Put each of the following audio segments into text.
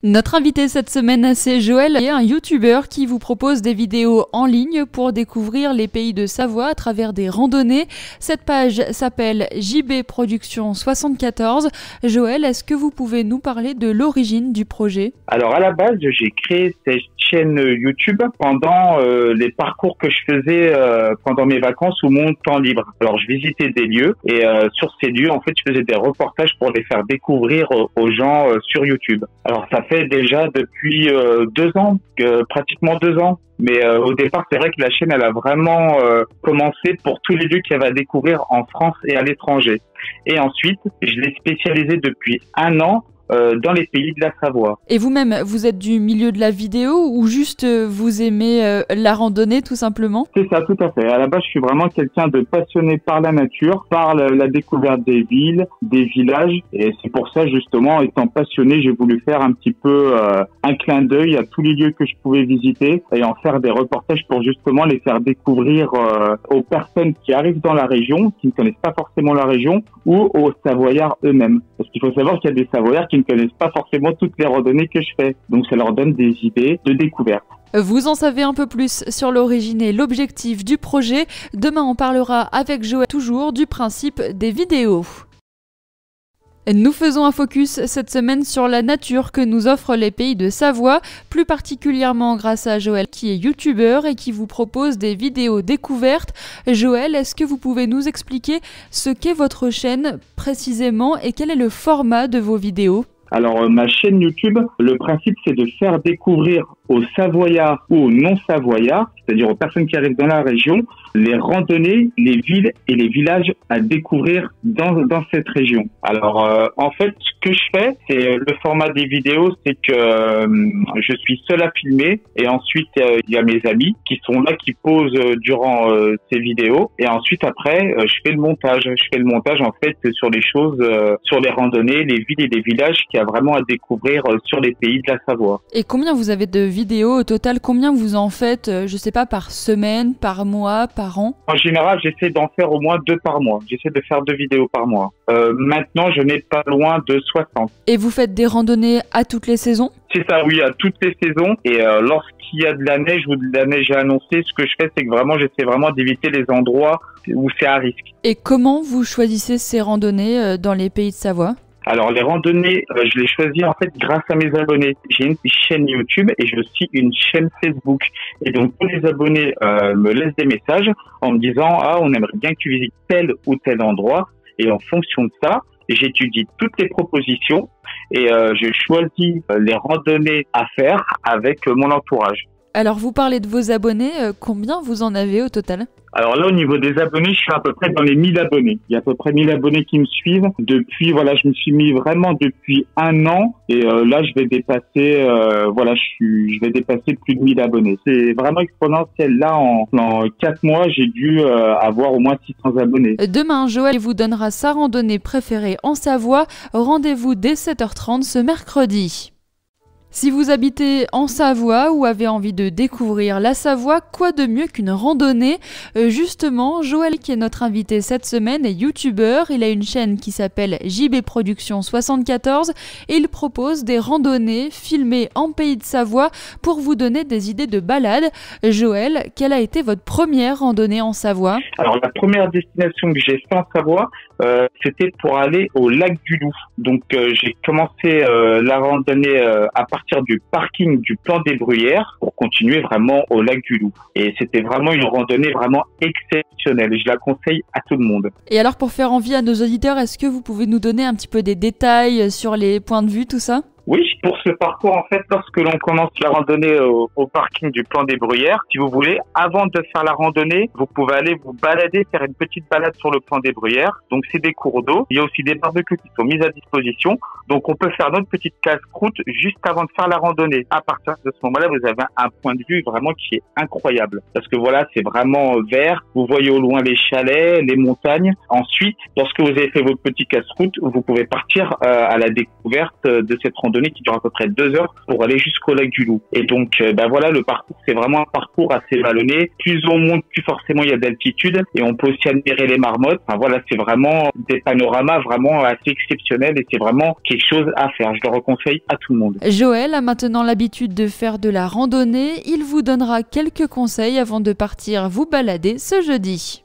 Notre invité cette semaine, c'est Joël, un youtubeur qui vous propose des vidéos en ligne pour découvrir les pays de Savoie à travers des randonnées. Cette page s'appelle JB Productions 74. Joël, est-ce que vous pouvez nous parler de l'origine du projet? Alors à la base, j'ai créé cette chaîne YouTube pendant les parcours que je faisais pendant mes vacances ou mon temps libre. Alors je visitais des lieux et sur ces lieux, en fait, je faisais des reportages pour les faire découvrir aux gens sur YouTube. Alors ça fait déjà depuis 2 ans, pratiquement 2 ans. Mais au départ, c'est vrai que la chaîne, elle a vraiment commencé pour tous les lieux qu'il y avait à découvrir en France et à l'étranger. Et ensuite, je l'ai spécialisé depuis 1 an dans les pays de la Savoie. Et vous-même, vous êtes du milieu de la vidéo ou juste vous aimez la randonnée tout simplement? C'est ça, tout à fait. À la base, je suis vraiment quelqu'un de passionné par la nature, par la découverte des villes, des villages. Et c'est pour ça, justement, étant passionné, j'ai voulu faire un petit peu un clin d'œil à tous les lieux que je pouvais visiter et en faire des reportages pour justement les faire découvrir aux personnes qui arrivent dans la région, qui ne connaissent pas forcément la région, ou aux Savoyards eux-mêmes. Parce qu'il faut savoir qu'il y a des Savoyards qui ne connaissent pas forcément toutes les randonnées que je fais. Donc ça leur donne des idées de découverte. Vous en savez un peu plus sur l'origine et l'objectif du projet. Demain, on parlera avec Joël toujours du principe des vidéos. Nous faisons un focus cette semaine sur la nature que nous offrent les pays de Savoie, plus particulièrement grâce à Joël qui est youtubeur et qui vous propose des vidéos découvertes. Joël, est-ce que vous pouvez nous expliquer ce qu'est votre chaîne précisément et quel est le format de vos vidéos? Alors, ma chaîne YouTube, le principe, c'est de faire découvrir aux Savoyards ou aux non-Savoyards, c'est-à-dire aux personnes qui arrivent dans la région, les randonnées, les villes et les villages à découvrir dans cette région. Alors, en fait, ce que je fais, c'est le format des vidéos, c'est que je suis seul à filmer et ensuite, il y a mes amis qui sont là, qui posent durant ces vidéos et ensuite, après, je fais le montage. Je fais le montage, en fait, sur les choses, sur les randonnées, les villes et les villages qu'il y a vraiment à découvrir sur les pays de la Savoie. Et combien vous avez de vidéos au total? Combien vous en faites, je sais pas, par semaine, par mois, par an? En général, j'essaie d'en faire au moins 2 par mois. J'essaie de faire 2 vidéos par mois. Maintenant, je n'ai pas loin de 60. Et vous faites des randonnées à toutes les saisons? C'est ça, oui, à toutes les saisons. Et lorsqu'il y a de la neige ou de la neige annoncée, ce que je fais, c'est que vraiment, j'essaie vraiment d'éviter les endroits où c'est à risque. Et comment vous choisissez ces randonnées dans les pays de Savoie? Alors, les randonnées, je les choisis en fait grâce à mes abonnés. J'ai une chaîne YouTube et j'ai aussi une chaîne Facebook. Et donc, tous les abonnés me laissent des messages en me disant « Ah, on aimerait bien que tu visites tel ou tel endroit. » Et en fonction de ça, j'étudie toutes les propositions et je choisis les randonnées à faire avec mon entourage. Alors, vous parlez de vos abonnés. Combien vous en avez au total? Alors là, au niveau des abonnés, je suis à peu près dans les 1000 abonnés. Il y a à peu près 1000 abonnés qui me suivent. Depuis, voilà, je me suis mis vraiment depuis 1 an. Et là, je vais dépasser, je vais dépasser plus de 1000 abonnés. C'est vraiment exponentiel. Là, en 4 mois, j'ai dû avoir au moins 600 abonnés. Demain, Joël vous donnera sa randonnée préférée en Savoie. Rendez-vous dès 7h30 ce mercredi. Si vous habitez en Savoie ou avez envie de découvrir la Savoie, quoi de mieux qu'une randonnée? Justement, Joël, qui est notre invité cette semaine, est youtubeur. Il a une chaîne qui s'appelle JB Productions 74 et il propose des randonnées filmées en pays de Savoie pour vous donner des idées de balade. Joël, quelle a été votre première randonnée en Savoie? Alors, la première destination que j'ai fait en Savoie, c'était pour aller au lac du Loup. Donc, j'ai commencé la randonnée à partir du parking du Plan des Bruyères pour continuer vraiment au lac du Loup. Et c'était vraiment une randonnée vraiment exceptionnelle. Je la conseille à tout le monde. Et alors, pour faire envie à nos auditeurs, est-ce que vous pouvez nous donner un petit peu des détails sur les points de vue, tout ça? Oui, pour ce parcours, en fait, lorsque l'on commence la randonnée au parking du Plan des Bruyères, si vous voulez, avant de faire la randonnée, vous pouvez aller vous balader, faire une petite balade sur le Plan des Bruyères. Donc, c'est des cours d'eau. Il y a aussi des barbecues qui sont mis à disposition. Donc, on peut faire notre petite casse-croûte juste avant de faire la randonnée. À partir de ce moment-là, vous avez un point de vue vraiment qui est incroyable. Parce que voilà, c'est vraiment vert. Vous voyez au loin les chalets, les montagnes. Ensuite, lorsque vous avez fait votre petit casse-croûte, vous pouvez partir à la découverte de cette randonnée randonnée qui dure à peu près 2 heures pour aller jusqu'au lac du Loup. Et donc, voilà, le parcours, c'est vraiment un parcours assez vallonné. Plus on monte, plus forcément il y a d'altitude et on peut aussi admirer les marmottes. Enfin voilà, c'est vraiment des panoramas vraiment assez exceptionnels et c'est vraiment quelque chose à faire. Je le reconseille à tout le monde. Joël a maintenant l'habitude de faire de la randonnée. Il vous donnera quelques conseils avant de partir vous balader ce jeudi.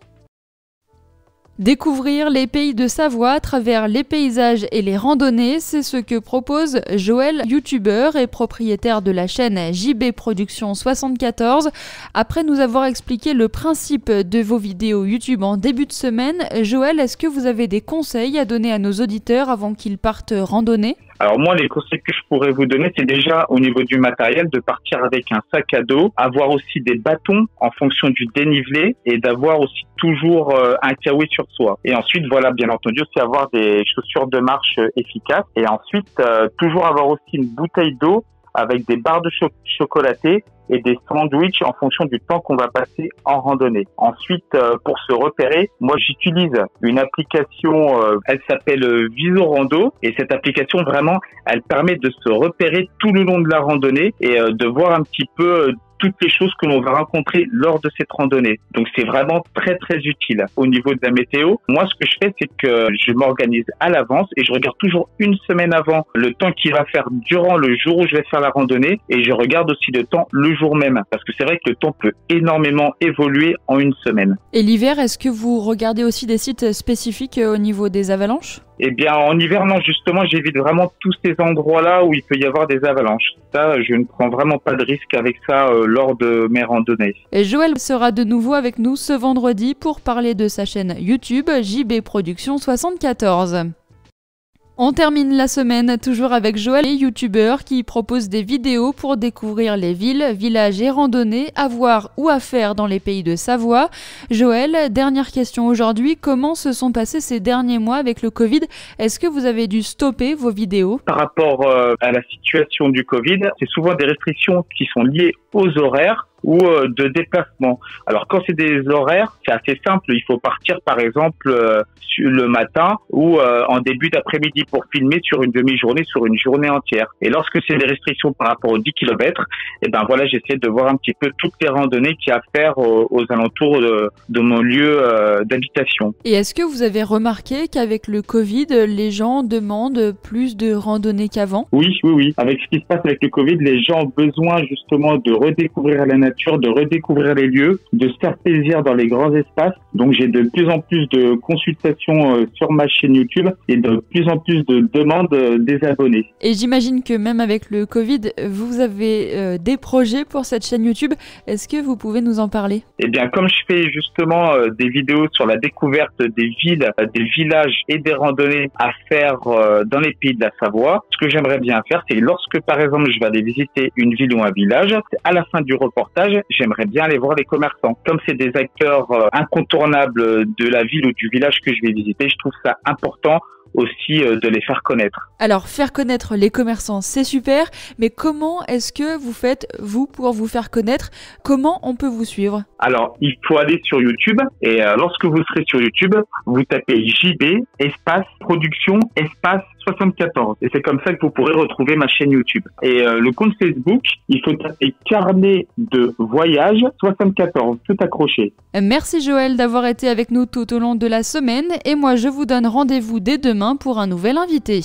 Découvrir les pays de Savoie à travers les paysages et les randonnées, c'est ce que propose Joël, youtubeur et propriétaire de la chaîne JB Production 74. Après nous avoir expliqué le principe de vos vidéos YouTube en début de semaine, Joël, est-ce que vous avez des conseils à donner à nos auditeurs avant qu'ils partent randonner ? Alors moi, les conseils que je pourrais vous donner, c'est déjà au niveau du matériel de partir avec un sac à dos, avoir aussi des bâtons en fonction du dénivelé et d'avoir aussi toujours un kawaii sur soi. Et ensuite, voilà, bien entendu, aussi avoir des chaussures de marche efficaces. Et ensuite, toujours avoir aussi une bouteille d'eau avec des barres de chocolatées et des sandwichs en fonction du temps qu'on va passer en randonnée. Ensuite, pour se repérer, moi j'utilise une application, elle s'appelle Visorando et cette application vraiment, elle permet de se repérer tout le long de la randonnée et de voir un petit peu toutes les choses que l'on va rencontrer lors de cette randonnée. Donc c'est vraiment très très utile. Au niveau de la météo, moi ce que je fais c'est que je m'organise à l'avance et je regarde toujours une semaine avant le temps qu'il va faire durant le jour où je vais faire la randonnée et je regarde aussi le temps le jour même parce que c'est vrai que le temps peut énormément évoluer en une semaine. Et l'hiver, est-ce que vous regardez aussi des sites spécifiques au niveau des avalanches ? Eh bien, en hiver, non, justement, j'évite vraiment tous ces endroits-là où il peut y avoir des avalanches. Ça, je ne prends vraiment pas de risque avec ça lors de mes randonnées. Et Joël sera de nouveau avec nous ce vendredi pour parler de sa chaîne YouTube JB Production 74. On termine la semaine toujours avec Joël, youtubeur qui propose des vidéos pour découvrir les villes, villages et randonnées à voir ou à faire dans les pays de Savoie. Joël, dernière question aujourd'hui, comment se sont passés ces derniers mois avec le Covid ? Est-ce que vous avez dû stopper vos vidéos ? Par rapport à la situation du Covid, c'est souvent des restrictions qui sont liées aux horaires ou de déplacement. Alors quand c'est des horaires, c'est assez simple, il faut partir par exemple le matin ou en début d'après-midi pour filmer sur une demi-journée, sur une journée entière. Et lorsque c'est des restrictions par rapport aux 10 km, eh ben voilà, j'essaie de voir un petit peu toutes les randonnées qu'il y a à faire aux alentours de mon lieu d'habitation. Et est-ce que vous avez remarqué qu'avec le Covid, les gens demandent plus de randonnées qu'avant ? Oui. Avec ce qui se passe avec le Covid, les gens ont besoin justement de redécouvrir la nature, de redécouvrir les lieux, de se faire plaisir dans les grands espaces. Donc j'ai de plus en plus de consultations sur ma chaîne YouTube et de plus en plus de demandes des abonnés. Et j'imagine que même avec le Covid, vous avez des projets pour cette chaîne YouTube. Est-ce que vous pouvez nous en parler ? Eh bien, comme je fais justement des vidéos sur la découverte des villes, des villages et des randonnées à faire dans les pays de la Savoie, ce que j'aimerais bien faire, c'est lorsque par exemple je vais aller visiter une ville ou un village, à la fin du reportage, j'aimerais bien aller voir les commerçants. Comme c'est des acteurs incontournables de la ville ou du village que je vais visiter, je trouve ça important aussi de les faire connaître. Alors, faire connaître les commerçants, c'est super, mais comment est-ce que vous faites, vous, pour vous faire connaître ? Comment on peut vous suivre ? Alors, il faut aller sur YouTube et lorsque vous serez sur YouTube, vous tapez JB, espace, production, espace 74. Et c'est comme ça que vous pourrez retrouver ma chaîne YouTube. Et le compte Facebook, il faut taper carnet de voyage 74, tout accroché. Merci Joël d'avoir été avec nous tout au long de la semaine et moi je vous donne rendez-vous dès demain pour un nouvel invité.